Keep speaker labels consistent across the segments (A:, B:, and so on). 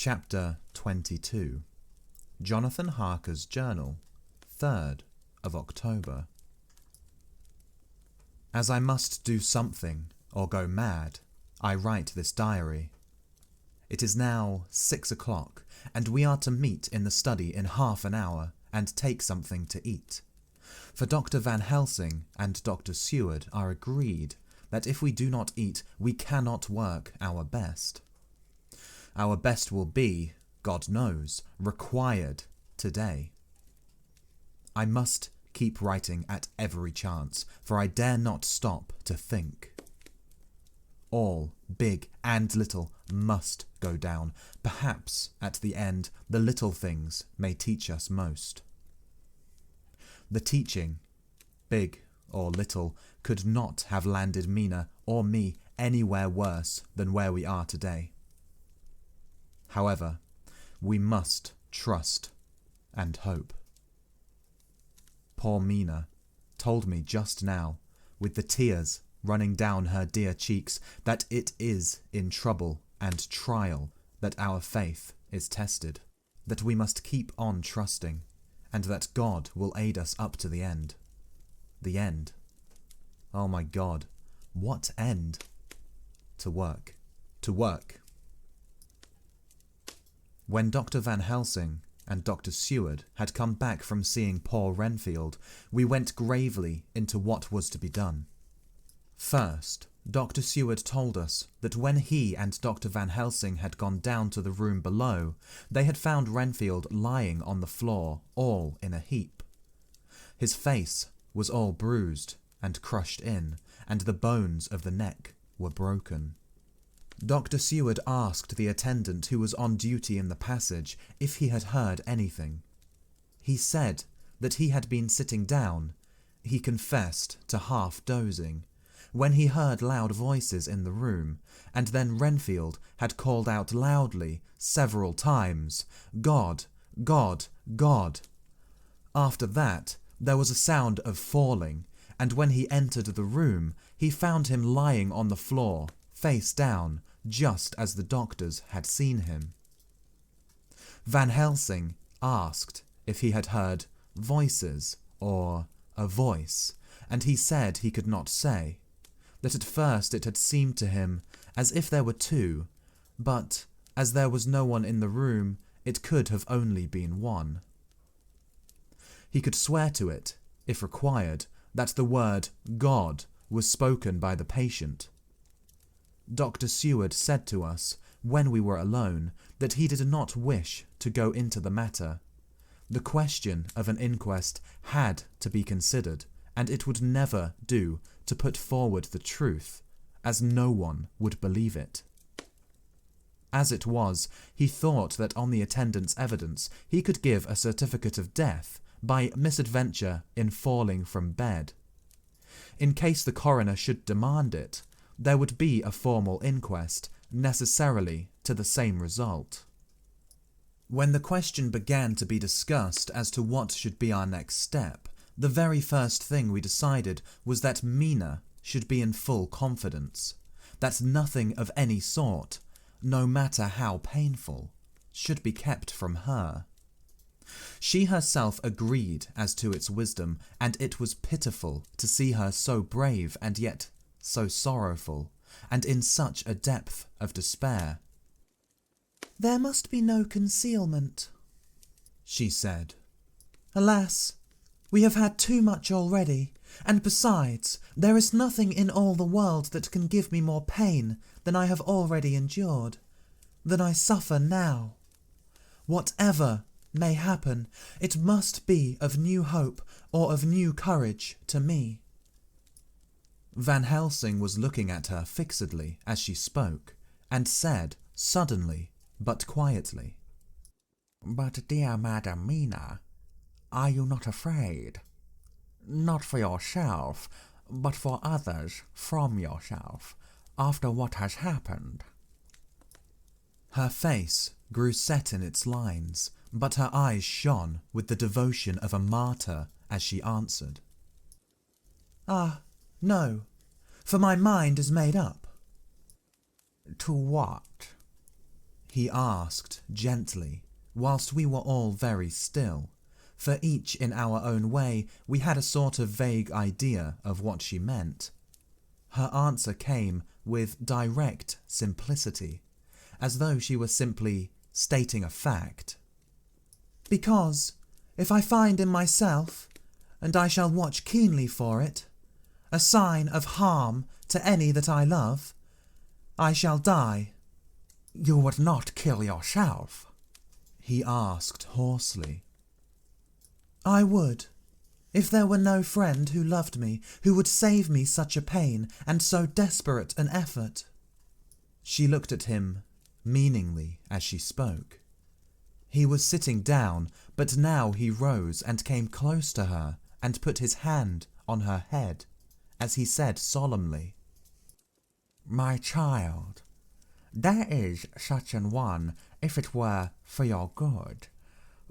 A: Chapter 22. Jonathan Harker's Journal, 3rd of October. As I must do something or go mad, I write this diary. It is now 6 o'clock, and we are to meet in the study in half an hour and take something to eat. For Dr. Van Helsing and Dr. Seward are agreed that if we do not eat, we cannot work our best. Our best will be, God knows, required today. I must keep writing at every chance, for I dare not stop to think. All, big and little, must go down. Perhaps, at the end, the little things may teach us most. The teaching, big or little, could not have landed Mina or me anywhere worse than where we are today. However, we must trust and hope. Poor Mina told me just now, with the tears running down her dear cheeks, that it is in trouble and trial that our faith is tested, that we must keep on trusting, and that God will aid us up to the end. The end. Oh my God, what end? To work. To work. When Dr. Van Helsing and Dr. Seward had come back from seeing poor Renfield, we went gravely into what was to be done. First, Dr. Seward told us that when he and Dr. Van Helsing had gone down to the room below, they had found Renfield lying on the floor, all in a heap. His face was all bruised and crushed in, and the bones of the neck were broken. Dr. Seward asked the attendant who was on duty in the passage if he had heard anything. He said that he had been sitting down, he confessed to half dozing, when he heard loud voices in the room, and then Renfield had called out loudly several times, "God, God, God." After that, there was a sound of falling, and when he entered the room, he found him lying on the floor, face down, just as the doctors had seen him. Van Helsing asked if he had heard voices or a voice, and he said he could not say, that at first it had seemed to him as if there were two, but as there was no one in the room, it could have only been one. He could swear to it, if required, that the word God was spoken by the patient. Dr. Seward said to us, when we were alone, that he did not wish to go into the matter. The question of an inquest had to be considered, and it would never do to put forward the truth, as no one would believe it. As it was, he thought that on the attendant's evidence he could give a certificate of death by misadventure in falling from bed. In case the coroner should demand it, there would be a formal inquest, necessarily to the same result. When the question began to be discussed as to what should be our next step, the very first thing we decided was that Mina should be in full confidence, that nothing of any sort, no matter how painful, should be kept from her. She herself agreed as to its wisdom, and it was pitiful to see her so brave and yet so sorrowful, and in such a depth of despair. "There must be no concealment," she said. "Alas, we have had too much already, and besides, there is nothing in all the world that can give me more pain than I have already endured, than I suffer now. Whatever may happen, it must be of new hope or of new courage to me." Van Helsing was looking at her fixedly as she spoke, and said, suddenly but quietly, "But dear Madam Mina, are you not afraid? Not for yourself, but for others from yourself, after what has happened?" Her face grew set in its lines, but her eyes shone with the devotion of a martyr as she answered, "Ah, no, for my mind is made up." "To what?" he asked gently, whilst we were all very still, for each in our own way we had a sort of vague idea of what she meant. Her answer came with direct simplicity, as though she were simply stating a fact. Because if I find in myself, and I shall watch keenly for it, a sign of harm to any that I love, I shall die.
B: You would not kill yourself?
A: He asked hoarsely.
C: I would, if there were no friend who loved me, who would save me such a pain and so desperate an effort.
A: She looked at him meaningly as she spoke. He was sitting down, but now he rose and came close to her and put his hand on her head, as he said solemnly,
B: My child, there is such an one if it were for your good.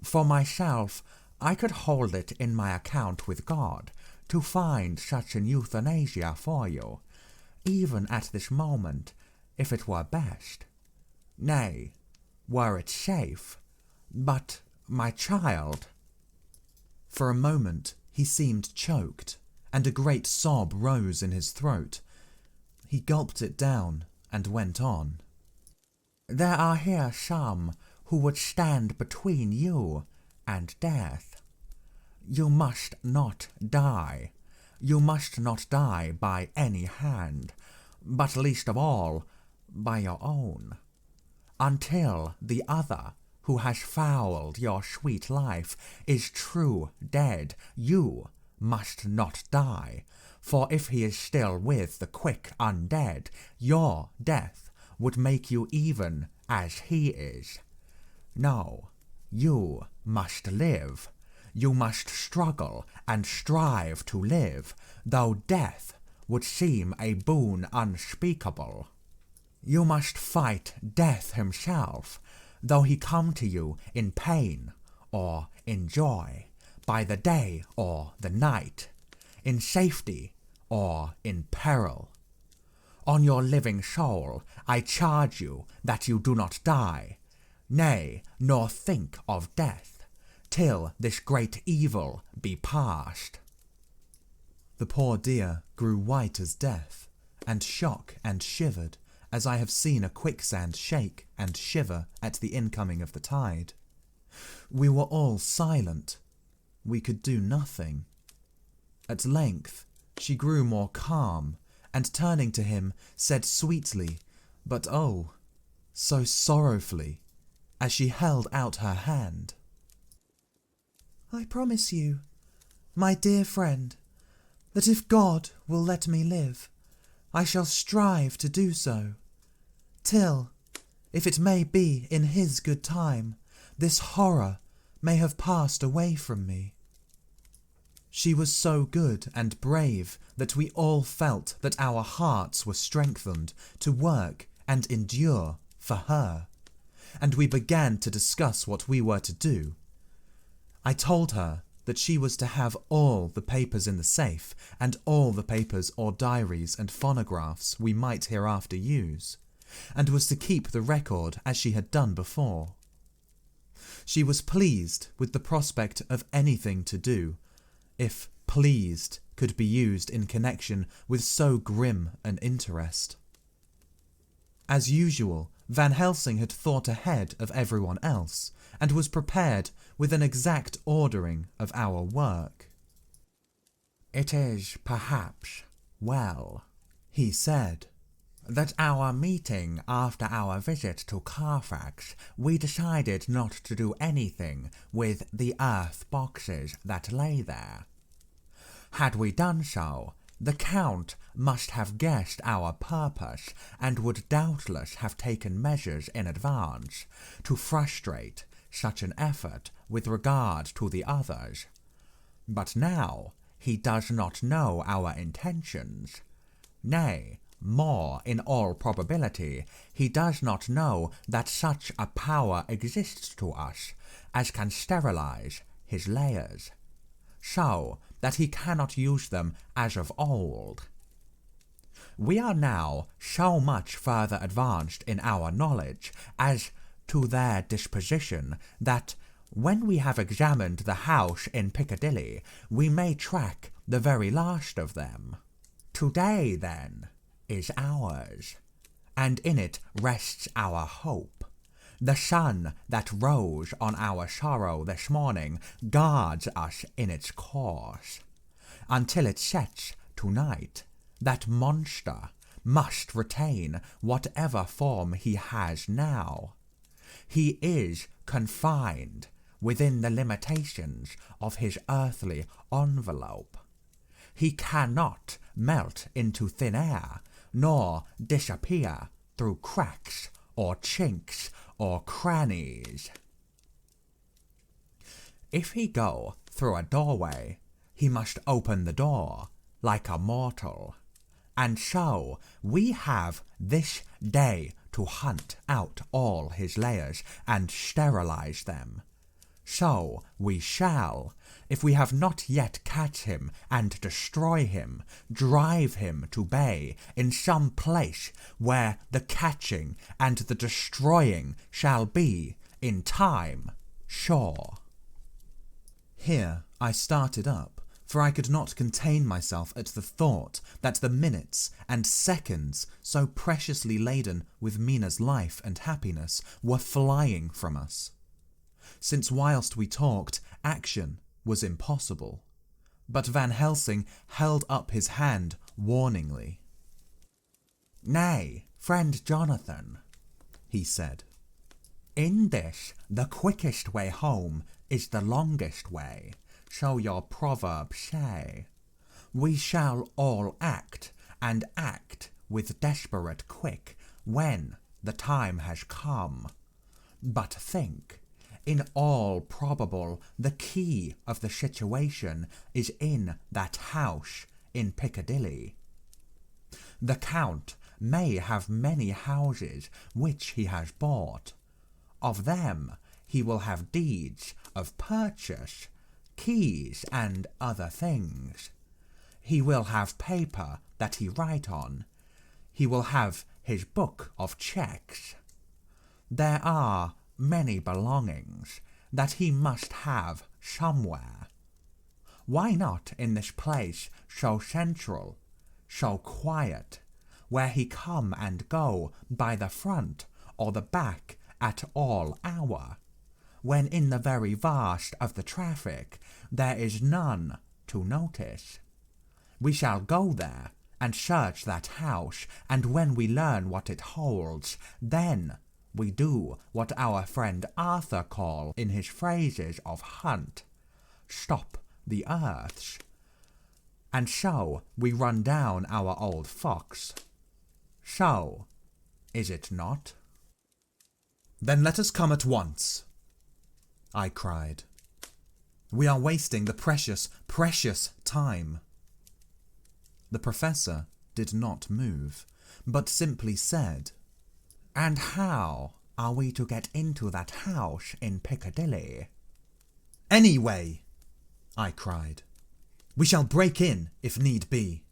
B: For myself, I could hold it in my account with God to find such an euthanasia for you, even at this moment, if it were best. Nay, were it safe. But, my child—
A: For a moment he seemed choked, and a great sob rose in his throat. He gulped it down and went on.
B: There are here some who would stand between you and death. You must not die. You must not die by any hand, but least of all by your own. Until the other, who has fouled your sweet life, is true dead, you must not die, for if he is still with the quick undead, your death would make you even as he is. No, you must live. You must struggle and strive to live, though death would seem a boon unspeakable. You must fight death himself, though he come to you in pain or in joy, by the day or the night, in safety or in peril. On your living soul, I charge you that you do not die, nay, nor think of death, till this great evil be past.
A: The poor dear grew white as death, and shook and shivered, as I have seen a quicksand shake and shiver at the incoming of the tide. We were all silent. We could do nothing. At length she grew more calm, and turning to him said sweetly, but oh, so sorrowfully, as she held out her hand,
C: I promise you, my dear friend, that if God will let me live, I shall strive to do so, till, if it may be in his good time, this horror may have passed away from me.
A: She was so good and brave that we all felt that our hearts were strengthened to work and endure for her, and we began to discuss what we were to do. I told her that she was to have all the papers in the safe, and all the papers or diaries and phonographs we might hereafter use, and was to keep the record as she had done before. She was pleased with the prospect of anything to do, if pleased could be used in connection with so grim an interest. As usual, Van Helsing had thought ahead of everyone else, and was prepared with an exact ordering of our work.
B: It is perhaps well,
A: he said,
B: that our meeting after our visit to Carfax, we decided not to do anything with the earth boxes that lay there. Had we done so, the Count must have guessed our purpose and would doubtless have taken measures in advance to frustrate such an effort with regard to the others. But now he does not know our intentions. Nay, more in all probability, he does not know that such a power exists to us as can sterilize his layers, so that he cannot use them as of old. We are now so much further advanced in our knowledge as to their disposition that when we have examined the house in Piccadilly, we may track the very last of them. Today, then, is ours, and in it rests our hope. The sun that rose on our sorrow this morning guards us in its course. Until it sets tonight, that monster must retain whatever form he has now. He is confined within the limitations of his earthly envelope. He cannot melt into thin air, nor disappear through cracks or chinks or crannies. If he go through a doorway, he must open the door like a mortal. And so we have this day to hunt out all his layers and sterilize them. So we shall, if we have not yet catch him and destroy him, drive him to bay in some place where the catching and the destroying shall be, in time, sure.
A: Here I started up, for I could not contain myself at the thought that the minutes and seconds so preciously laden with Mina's life and happiness were flying from us. Since whilst we talked, action was impossible. But Van Helsing held up his hand warningly.
B: "Nay, friend Jonathan," he said, "in this the quickest way home is the longest way, so your proverb say. We shall all act, and act with desperate quick, when the time has come. But think, in all probable the key of the situation is in that house in Piccadilly. The Count may have many houses which he has bought. Of them he will have deeds of purchase, keys and other things. He will have paper that he write on. He will have his book of checks. There are many belongings that he must have somewhere. Why not in this place so central, so quiet, where he come and go by the front or the back at all hour, when in the very vast of the traffic there is none to notice? We shall go there and search that house, and when we learn what it holds, then we do what our friend Arthur call in his phrases of hunt, stop the earths. And so we run down our old fox. So, is it not?"
A: "Then let us come at once," I cried. "We are wasting the precious, precious time." The professor did not move, but simply said,
B: "And how are we to get into that house in Piccadilly?"
A: "Anyway," I cried. "We shall break in if need be."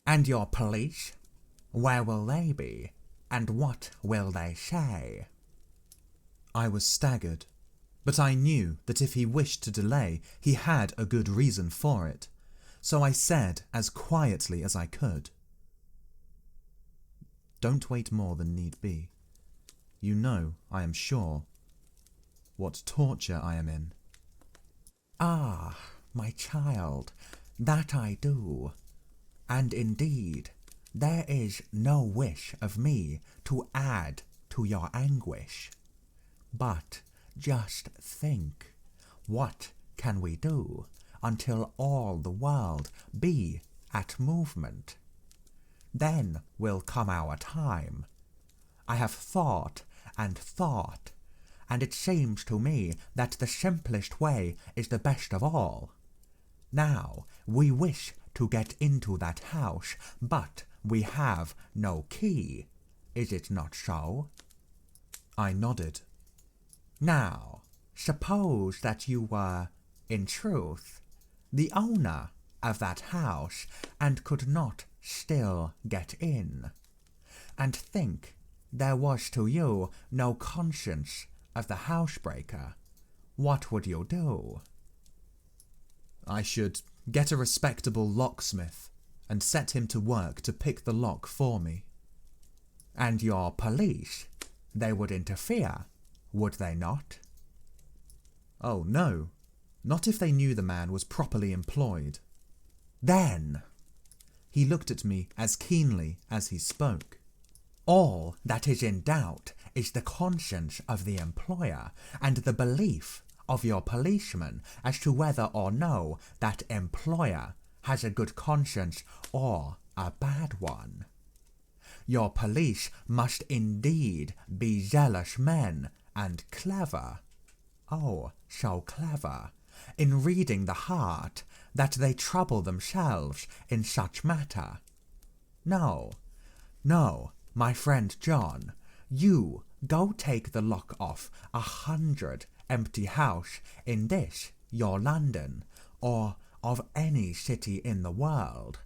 B: "And your police? Where will they be, and what will they say?"
A: I was staggered, but I knew that if he wished to delay, he had a good reason for it, so I said as quietly as I could, "Don't wait more than need be. You know, I am sure, what torture I am in."
B: "Ah, my child, that I do, and indeed there is no wish of me to add to your anguish. But just think, what can we do until all the world be at movement? Then will come our time. I have thought, and it seems to me that the simplest way is the best of all. Now, we wish to get into that house, but we have no key. Is it not so?"
A: I nodded.
B: "Now, suppose that you were, in truth, the owner of that house and could not still get in. And think there was to you no conscience of the housebreaker, what would you do?
A: I should get a respectable locksmith and set him to work to pick the lock for me.
B: And your police, they would interfere, would they not?
A: Oh no, not if they knew the man was properly employed.
B: Then,
A: he looked at me as keenly as he spoke.
B: All that is in doubt is the conscience of the employer and the belief of your policeman as to whether or no that employer has a good conscience or a bad one. Your police must indeed be zealous men and clever, oh, so clever, in reading the heart that they trouble themselves in such matter. No, no, my friend John, you go take the lock off 100 empty house in this your London, or of any city in the world,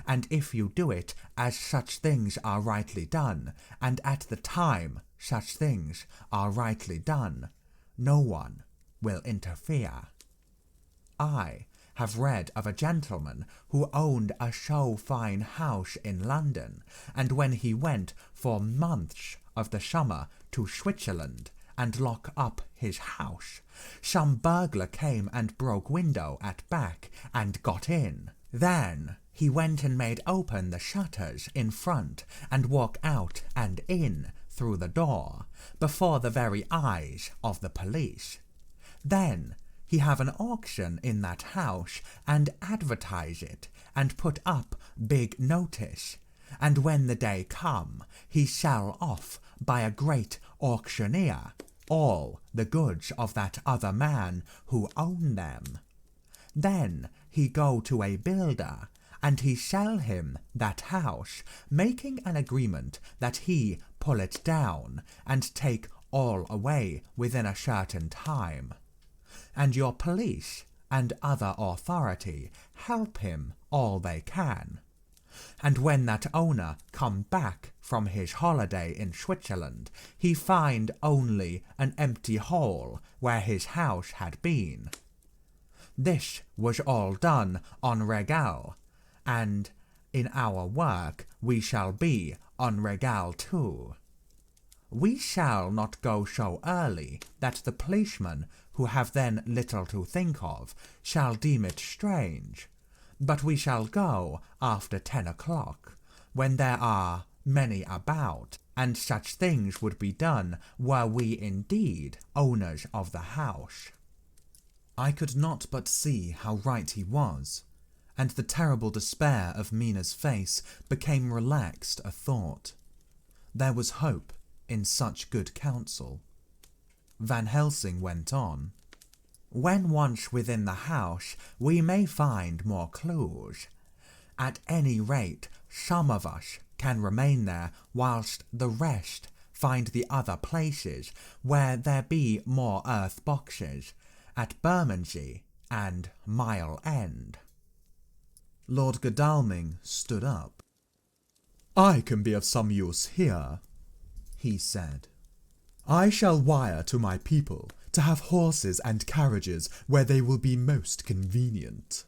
B: and if you do it as such things are rightly done, and at the time such things are rightly done, no one will interfere. I have read of a gentleman who owned a so fine house in London, and when he went for months of the summer to Switzerland and lock up his house, some burglar came and broke window at back and got in. Then he went and made open the shutters in front and walk out and in through the door before the very eyes of the police. Then he have an auction in that house and advertise it and put up big notice, and when the day come he sell off by a great auctioneer all the goods of that other man who own them. Then he go to a builder and he sell him that house, making an agreement that he pull it down and take all away within a certain time. And your police and other authority help him all they can. And when that owner come back from his holiday in Switzerland, he find only an empty hole where his house had been. This was all done en règle, and in our work we shall be en règle too. We shall not go so early that the policemen, who have then little to think of, shall deem it strange, but we shall go after 10 o'clock, when there are many about, and such things would be done were we indeed owners of the house.
A: I could not but see how right he was, and the terrible despair of Mina's face became relaxed a thought. There was hope in such good counsel. Van Helsing went on.
B: When once within the house we may find more clues. At any rate, some of us can remain there whilst the rest find the other places where there be more earth boxes, at Bermondsey and Mile End.
A: Lord Godalming stood up. I can be of some use here, he said. I shall wire to my people to have horses and carriages where they will be most convenient.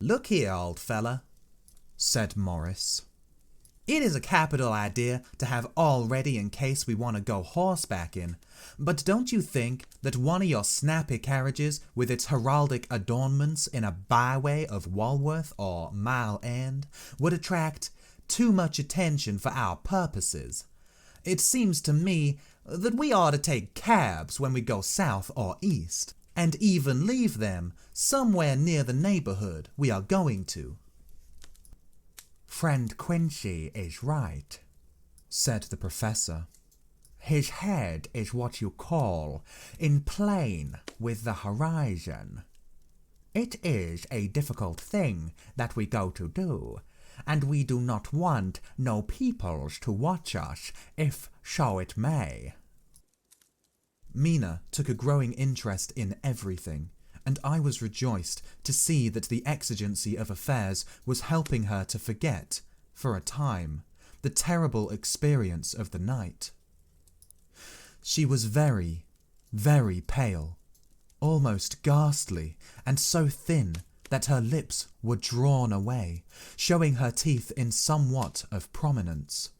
C: Look here, old fella, said Morris. It is a capital idea to have all ready in case we want to go horseback in, but don't you think that one of your snappy carriages with its heraldic adornments in a byway of Walworth or Mile End would attract too much attention for our purposes? It seems to me that we ought to take cabs when we go south or east, and even leave them somewhere near the neighbourhood we are going to.
B: Friend Quincy is right,
A: said the professor.
B: His head is what you call in plane with the horizon. It is a difficult thing that we go to do, and we do not want no peoples to watch us, if so it may.
A: Mina took a growing interest in everything, and I was rejoiced to see that the exigency of affairs was helping her to forget, for a time, the terrible experience of the night. She was very, very pale, almost ghastly, and so thin that her lips were drawn away, showing her teeth in somewhat of prominence.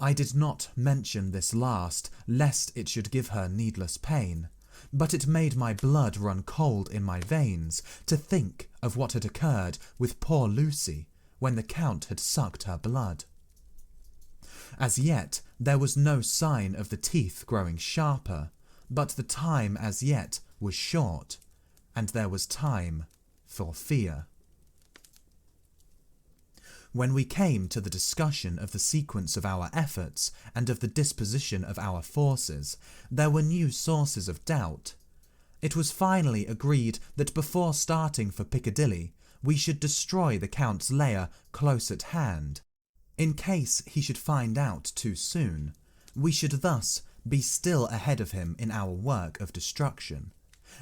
A: I did not mention this last, lest it should give her needless pain, but it made my blood run cold in my veins to think of what had occurred with poor Lucy when the Count had sucked her blood. As yet there was no sign of the teeth growing sharper, but the time as yet was short, and there was time for fear. When we came to the discussion of the sequence of our efforts and of the disposition of our forces, there were new sources of doubt. It was finally agreed that before starting for Piccadilly, we should destroy the Count's lair close at hand. In case he should find out too soon, we should thus be still ahead of him in our work of destruction,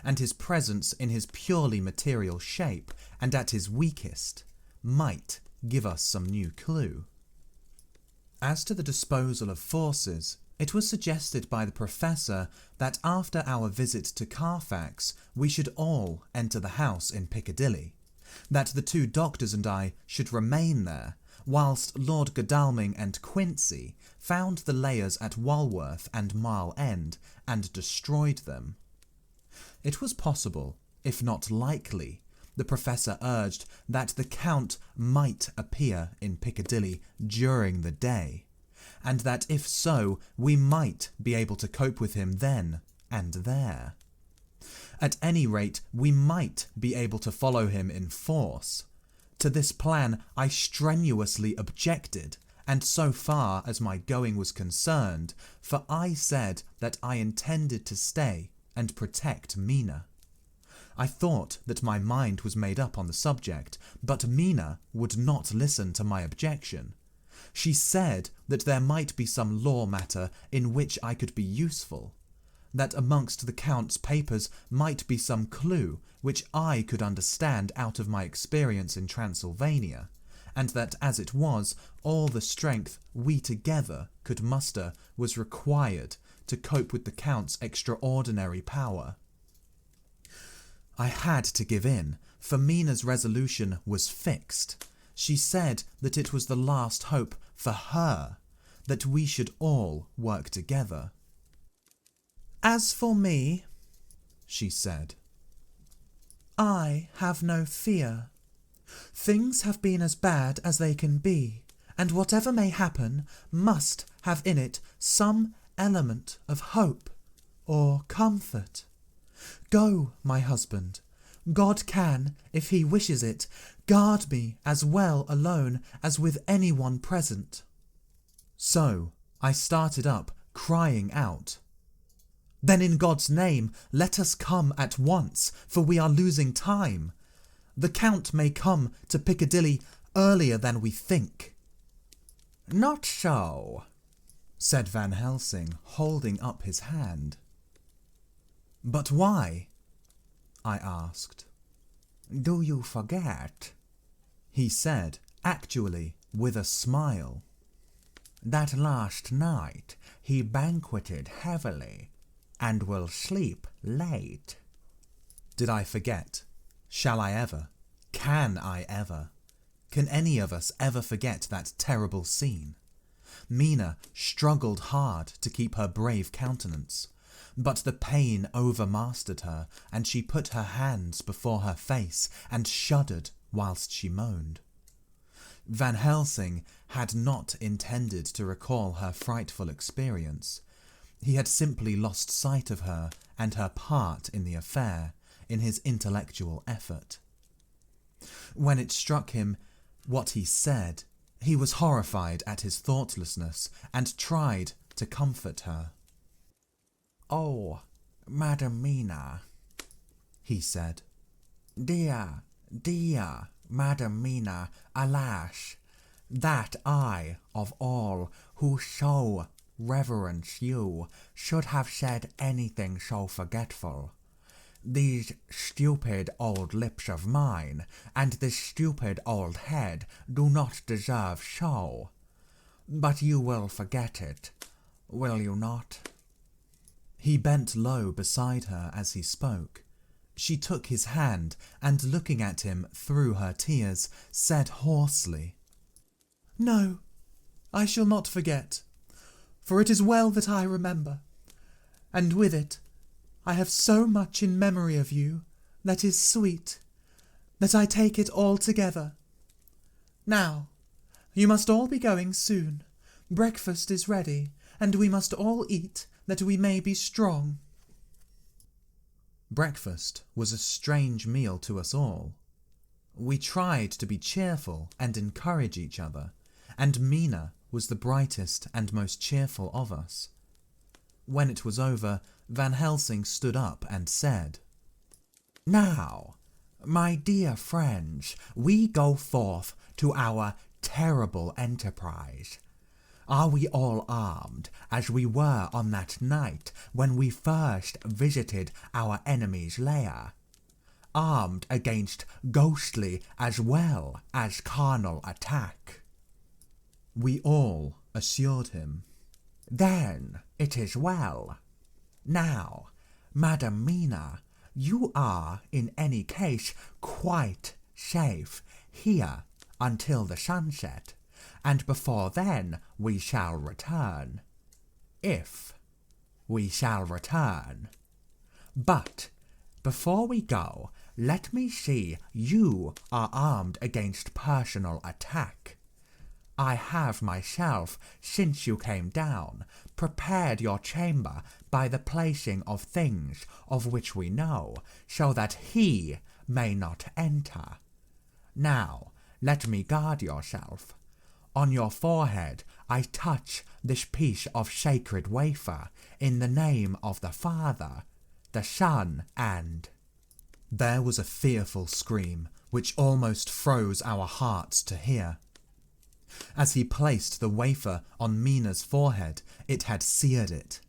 A: and his presence in his purely material shape and at his weakest might give us some new clue. As to the disposal of forces, it was suggested by the Professor that after our visit to Carfax we should all enter the house in Piccadilly, that the two doctors and I should remain there, whilst Lord Godalming and Quincy found the layers at Walworth and Mile End and destroyed them. It was possible, if not likely, the Professor urged, that the Count might appear in Piccadilly during the day, and that if so, we might be able to cope with him then and there. At any rate, we might be able to follow him in force. To this plan I strenuously objected, and so far as my going was concerned, for I said that I intended to stay and protect Mina. I thought that my mind was made up on the subject, but Mina would not listen to my objection. She said that there might be some law matter in which I could be useful, that amongst the Count's papers might be some clue which I could understand out of my experience in Transylvania, and that as it was, all the strength we together could muster was required to cope with the Count's extraordinary power. I had to give in, for Mina's resolution was fixed. She said that it was the last hope for her, that we should all work together.
C: "As for me," she said, "I have no fear. Things have been as bad as they can be, and whatever may happen must have in it some element of hope or comfort. Go, my husband. God can, if he wishes it, guard me as well alone as with anyone present."
A: So I started up, crying out,
C: "Then in God's name let us come at once, for we are losing time. The Count may come to Piccadilly earlier than we think."
B: "Not so,"
A: said Van Helsing, holding up his hand. "But why?" I asked.
B: "Do you forget,"
A: he said, actually with a smile,
B: "that last night he banqueted heavily and will sleep late?"
A: Did I forget? Shall I ever? Can I ever? Can any of us ever forget that terrible scene? Mina struggled hard to keep her brave countenance, but the pain overmastered her, and she put her hands before her face and shuddered whilst she moaned. Van Helsing had not intended to recall her frightful experience. He had simply lost sight of her and her part in the affair in his intellectual effort. When it struck him what he said, he was horrified at his thoughtlessness and tried to comfort her.
B: "Oh, Madam Mina,"
A: he said.
B: "Dear, dear Madam Mina, alas, that I, of all who so reverence you, should have said anything so forgetful. These stupid old lips of mine, and this stupid old head do not deserve so. but you will forget it, will you not?
A: He bent low beside her as he spoke. She took his hand and, looking at him through her tears, said hoarsely,
C: "No, I shall not forget, for it is well that I remember, and with it I have so much in memory of you that is sweet, that I take it all together. Now, you must all be going soon. Breakfast is ready, and we must all eat that we may be strong."
A: Breakfast was a strange meal to us all. We tried to be cheerful and encourage each other, and Mina was the brightest and most cheerful of us. When it was over, Van Helsing stood up and said,
B: "Now, my dear friends, we go forth to our terrible enterprise. Are we all armed as we were on that night when we first visited our enemy's lair? Armed against ghostly as well as carnal attack?"
A: We all assured him.
B: "Then it is well. Now, Madam Mina, you are in any case quite safe here until the sunset, and before then we shall return. If we shall return. But before we go, let me see you are armed against personal attack. I have myself, since you came down, prepared your chamber by the placing of things of which we know, so that he may not enter. Now, let me guard yourself. On your forehead I touch this piece of sacred wafer, in the name of the Father, the Son, and—"
A: There was a fearful scream, which almost froze our hearts to hear. As he placed the wafer on Mina's forehead, it had seared it,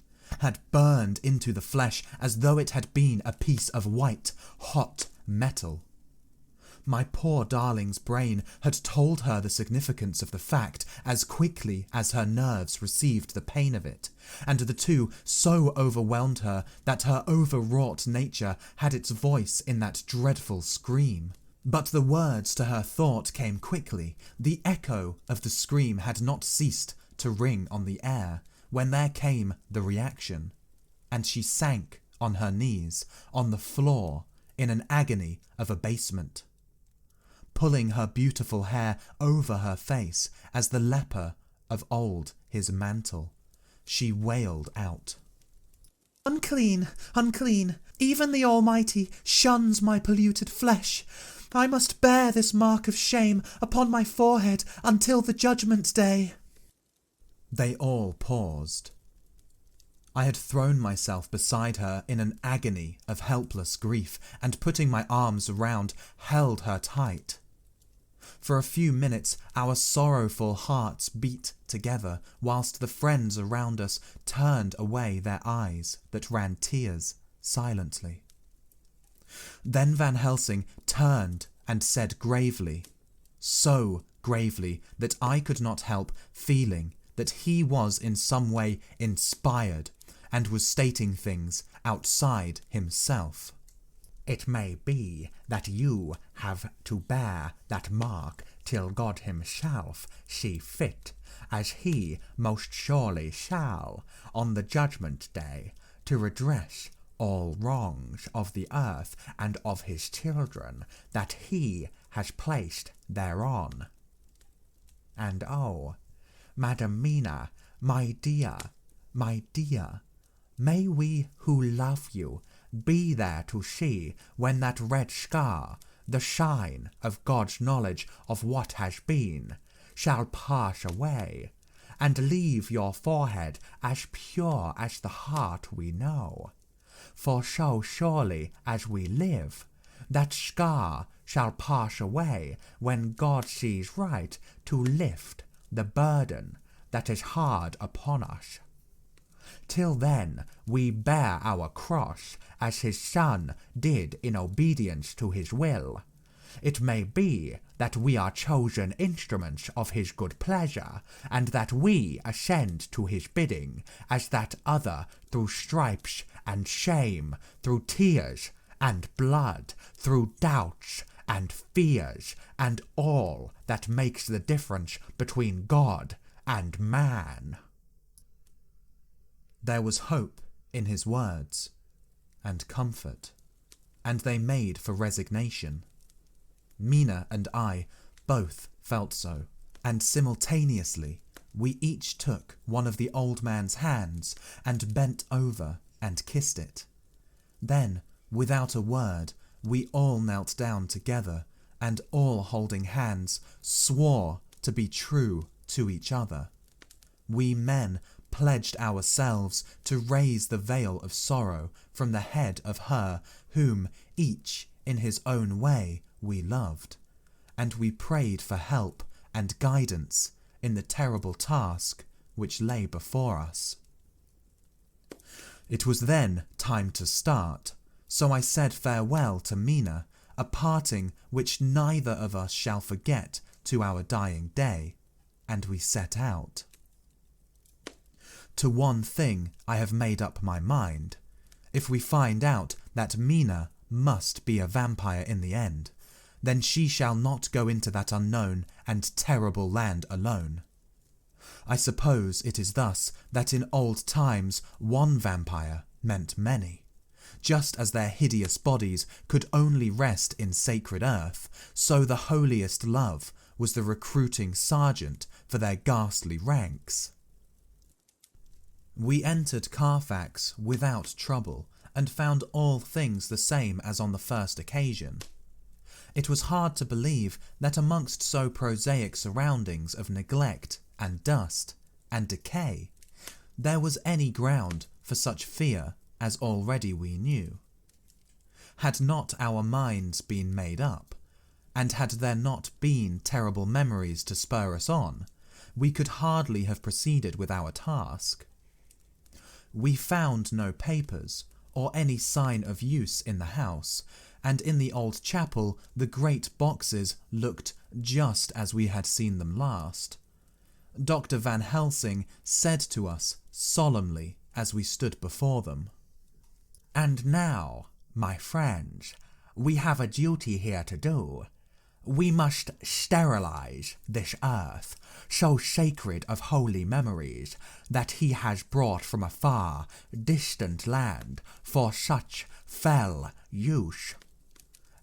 A: had burned into the flesh as though it had been a piece of white, hot metal. My poor darling's brain had told her the significance of the fact as quickly as her nerves received the pain of it, and the two so overwhelmed her that her overwrought nature had its voice in that dreadful scream. But the words to her thought came quickly. The echo of the scream had not ceased to ring on the air when there came the reaction, and she sank on her knees on the floor in an agony of abasement. Pulling her beautiful hair over her face as the leper of old his mantle, she wailed out,
C: "Unclean, unclean, even the Almighty shuns my polluted flesh. I must bear this mark of shame upon my forehead until the judgment day."
A: They all paused. I had thrown myself beside her in an agony of helpless grief, and putting my arms around, held her tight. For a few minutes our sorrowful hearts beat together, whilst the friends around us turned away their eyes that ran tears silently. Then Van Helsing turned and said gravely, so gravely that I could not help feeling that he was in some way inspired and was stating things outside himself.
B: "It may be that you have to bear that mark till God himself see fit, as he most surely shall, on the judgment day, to redress all wrongs of the earth and of his children that he has placed thereon. And oh, Madam Mina, my dear, may we who love you be there to see when that red scar, the sign of God's knowledge of what has been, shall pass away, and leave your forehead as pure as the heart we know. For so surely as we live, that scar shall pass away when God sees right to lift the burden that is hard upon us. Till then we bear our cross as his Son did in obedience to his will, It may be that we are chosen instruments of his good pleasure, and that we ascend to his bidding, as that other through stripes and shame, through tears and blood, through doubts and fears, and all that makes the difference between God and man.
A: There was hope in his words, and comfort, and they made for resignation. Mina and I both felt so, and simultaneously we each took one of the old man's hands and bent over and kissed it. Then, without a word, we all knelt down together, and all holding hands swore to be true to each other. We men pledged ourselves to raise the veil of sorrow from the head of her whom, each in his own way, we loved, and we prayed for help and guidance in the terrible task which lay before us. It was then time to start, so I said farewell to Mina, a parting which neither of us shall forget to our dying day, and we set out. To one thing I have made up my mind. If we find out that Mina must be a vampire in the end, then she shall not go into that unknown and terrible land alone. I suppose it is thus that in old times one vampire meant many. Just as their hideous bodies could only rest in sacred earth, so the holiest love was the recruiting sergeant for their ghastly ranks. We entered Carfax without trouble, and found all things the same as on the first occasion. It was hard to believe that amongst so prosaic surroundings of neglect and dust and decay, there was any ground for such fear as already we knew. Had not our minds been made up, and had there not been terrible memories to spur us on, we could hardly have proceeded with our task. We found no papers, or any sign of use in the house, and in the old chapel the great boxes looked just as we had seen them last. Dr. Van Helsing said to us solemnly as we stood before them,
B: "And now, my friends, we have a duty here to do. We must sterilize this earth, so sacred of holy memories, that he has brought from a far, distant land for such fell use.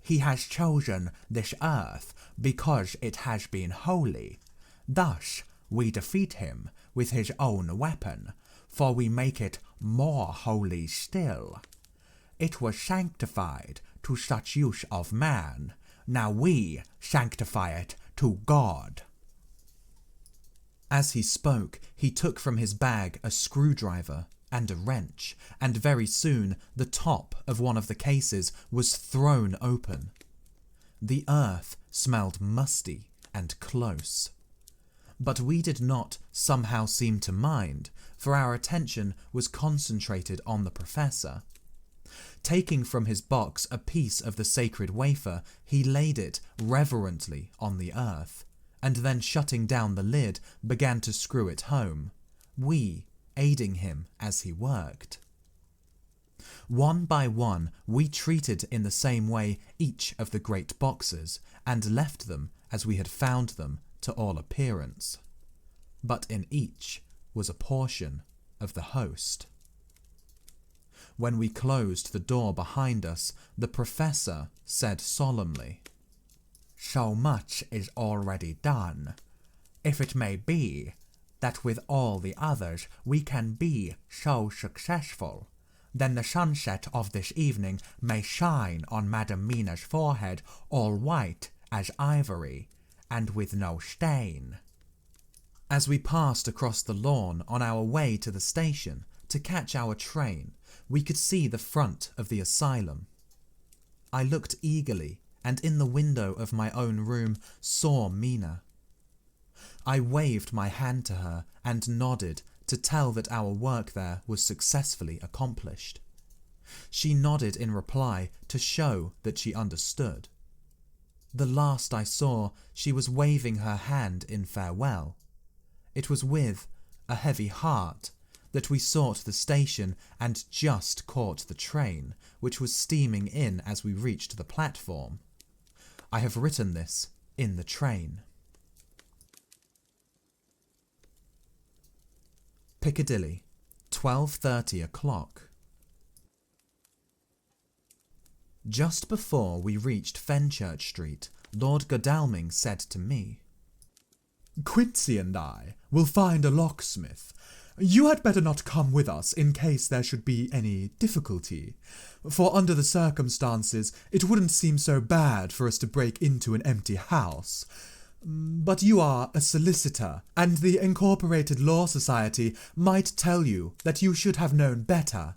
B: He has chosen this earth because it has been holy. Thus we defeat him with his own weapon, for we make it more holy still. It was sanctified to such use of man. Now we sanctify it to God."
A: As he spoke, he took from his bag a screwdriver and a wrench, and very soon the top of one of the cases was thrown open. The earth smelled musty and close. But we did not somehow seem to mind, for our attention was concentrated on the professor. Taking from his box a piece of the sacred wafer, he laid it reverently on the earth, and then shutting down the lid, began to screw it home, we aiding him as he worked. One by one, we treated in the same way each of the great boxes, and left them as we had found them to all appearance. But in each was a portion of the host. When we closed the door behind us, the professor said solemnly,
B: "So much is already done. If it may be that with all the others we can be so successful, then the sunset of this evening may shine on Madam Mina's forehead all white as ivory, and with no stain."
A: As we passed across the lawn on our way to the station to catch our train, we could see the front of the asylum. I looked eagerly, and in the window of my own room saw Mina. I waved my hand to her and nodded to tell that our work there was successfully accomplished. She nodded in reply to show that she understood. The last I saw, she was waving her hand in farewell. It was with a heavy heart that we sought the station and just caught the train, which was steaming in as we reached the platform. I have written this in the train. Piccadilly, 12:30 o'clock. Just before we reached Fenchurch Street, Lord Godalming said to me,
C: "Quincy and I will find a locksmith. You had better not come with us in case there should be any difficulty, for under the circumstances it wouldn't seem so bad for us to break into an empty house. But you are a solicitor, and the Incorporated Law Society might tell you that you should have known better."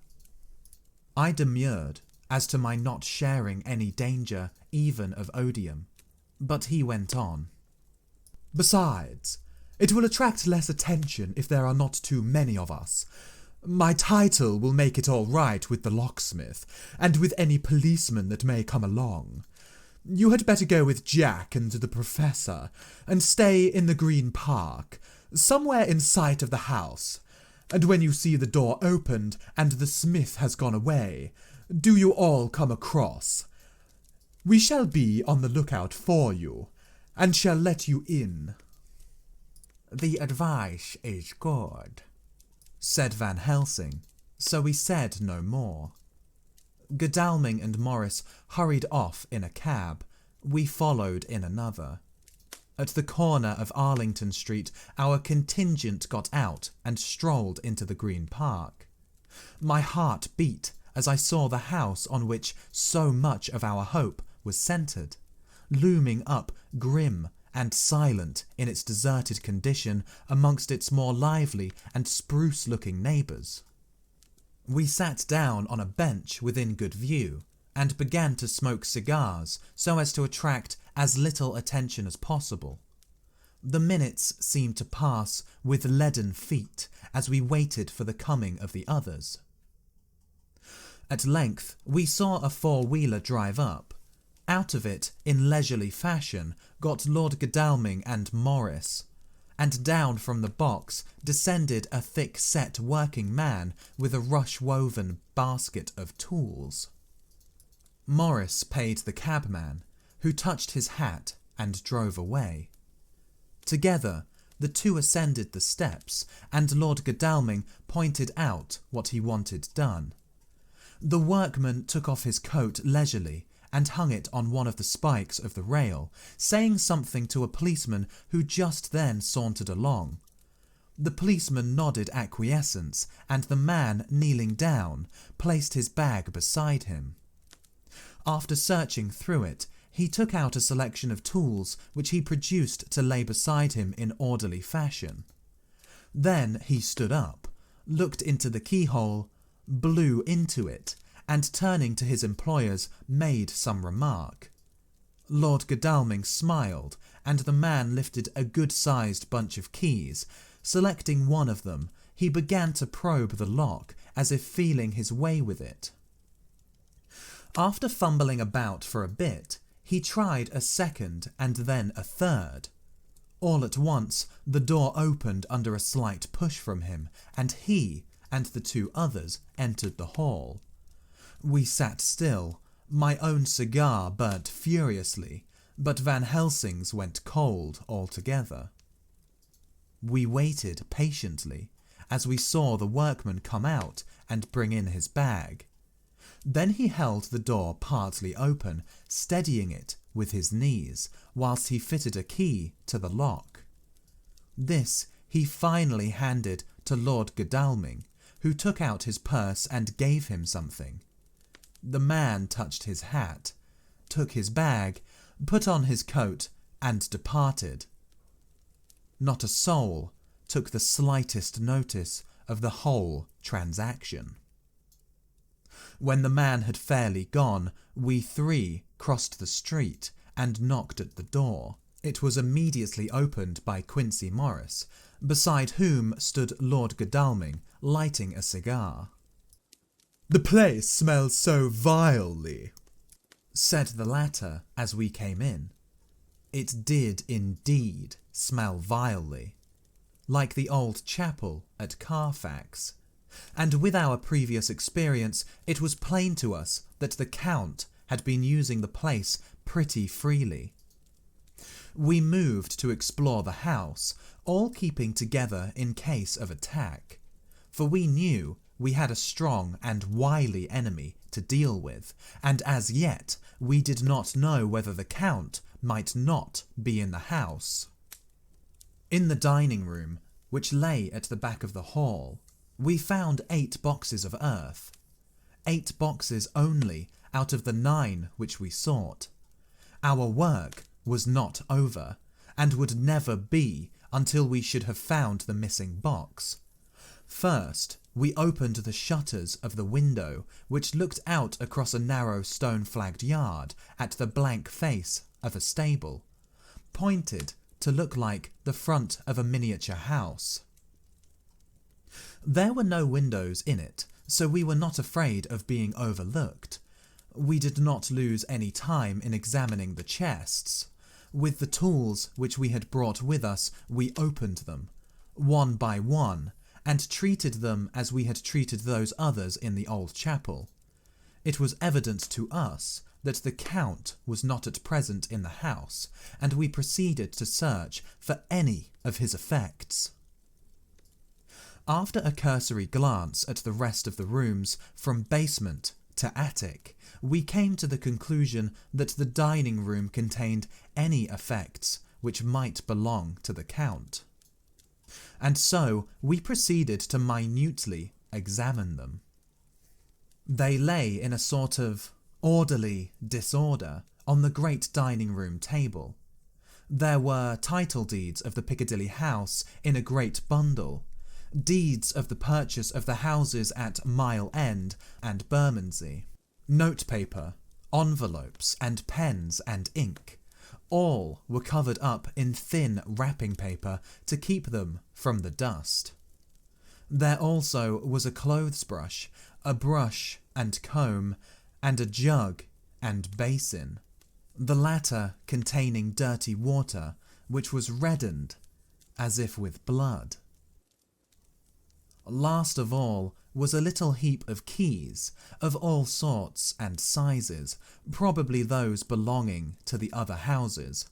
A: I demurred as to my not sharing any danger, even of odium, but he went on.
C: "Besides, it will attract less attention if there are not too many of us. My title will make it all right with the locksmith, and with any policeman that may come along. You had better go with Jack and the Professor, and stay in the Green Park, somewhere in sight of the house. And when you see the door opened and the smith has gone away, do you all come across. We shall be on the lookout for you, and shall let you in."
B: "The advice is good,"
A: said Van Helsing, so we said no more. Godalming and Morris hurried off in a cab. We followed in another. At the corner of Arlington Street, our contingent got out and strolled into the Green Park. My heart beat as I saw the house on which so much of our hope was centred, looming up grim and silent in its deserted condition amongst its more lively and spruce-looking neighbours. We sat down on a bench within good view and began to smoke cigars so as to attract as little attention as possible. The minutes seemed to pass with leaden feet as we waited for the coming of the others. At length we saw a four-wheeler drive up. Out of it, in leisurely fashion, got Lord Godalming and Morris, and down from the box descended a thick-set working man with a rush-woven basket of tools. Morris paid the cabman, who touched his hat and drove away. Together, the two ascended the steps, and Lord Godalming pointed out what he wanted done. The workman took off his coat leisurely and hung it on one of the spikes of the rail, saying something to a policeman who just then sauntered along. The policeman nodded acquiescence, and the man, kneeling down, placed his bag beside him. After searching through it, he took out a selection of tools which he produced to lay beside him in orderly fashion. Then he stood up, looked into the keyhole, blew into it, and turning to his employers made some remark. Lord Godalming smiled, and the man lifted a good-sized bunch of keys. Selecting one of them, he began to probe the lock, as if feeling his way with it. After fumbling about for a bit, he tried a second and then a third. All at once, the door opened under a slight push from him, and he and the two others entered the hall. We sat still. My own cigar burnt furiously, but Van Helsing's went cold altogether. We waited patiently as we saw the workman come out and bring in his bag. Then he held the door partly open, steadying it with his knees, whilst he fitted a key to the lock. This he finally handed to Lord Godalming, who took out his purse and gave him something. The man touched his hat, took his bag, put on his coat, and departed. Not a soul took the slightest notice of the whole transaction. When the man had fairly gone, we three crossed the street and knocked at the door. It was immediately opened by Quincy Morris, beside whom stood Lord Godalming, lighting a cigar.
C: "The place smells so vilely,"
A: said the latter as we came in. It did indeed smell vilely, like the old chapel at Carfax, and with our previous experience it was plain to us that the Count had been using the place pretty freely. We moved to explore the house, all keeping together in case of attack, for we knew we had a strong and wily enemy to deal with, and as yet we did not know whether the Count might not be in the house. In the dining room, which lay at the back of the hall, we found 8 boxes of earth. 8 boxes only out of the 9 which we sought. Our work was not over, and would never be until we should have found the missing box. First, we opened the shutters of the window which looked out across a narrow stone-flagged yard at the blank face of a stable, pointed to look like the front of a miniature house. There were no windows in it, so we were not afraid of being overlooked. We did not lose any time in examining the chests. With the tools which we had brought with us, we opened them, one by one, and treated them as we had treated those others in the old chapel. It was evident to us that the Count was not at present in the house, and we proceeded to search for any of his effects. After a cursory glance at the rest of the rooms, from basement to attic, we came to the conclusion that the dining room contained any effects which might belong to the Count. And so we proceeded to minutely examine them. They lay in a sort of orderly disorder on the great dining room table. There were title deeds of the Piccadilly house in a great bundle, deeds of the purchase of the houses at Mile End and Bermondsey, notepaper, envelopes and pens and ink. All were covered up in thin wrapping paper to keep them from the dust. There also was a clothes brush, a brush and comb, and a jug and basin, the latter containing dirty water which was reddened as if with blood. Last of all was a little heap of keys of all sorts and sizes, probably those belonging to the other houses.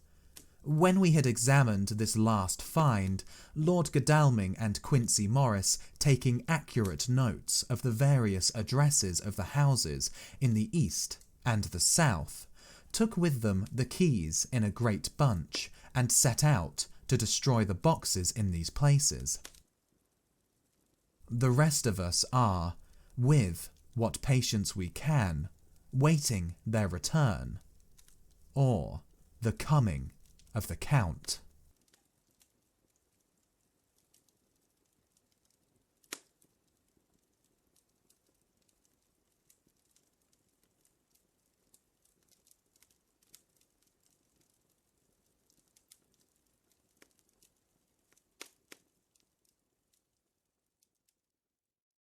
A: When we had examined this last find, Lord Godalming and Quincey Morris, taking accurate notes of the various addresses of the houses in the east and the south, took with them the keys in a great bunch and set out to destroy the boxes in these places. The rest of us are, with what patience we can, waiting their return, or the coming of the Count.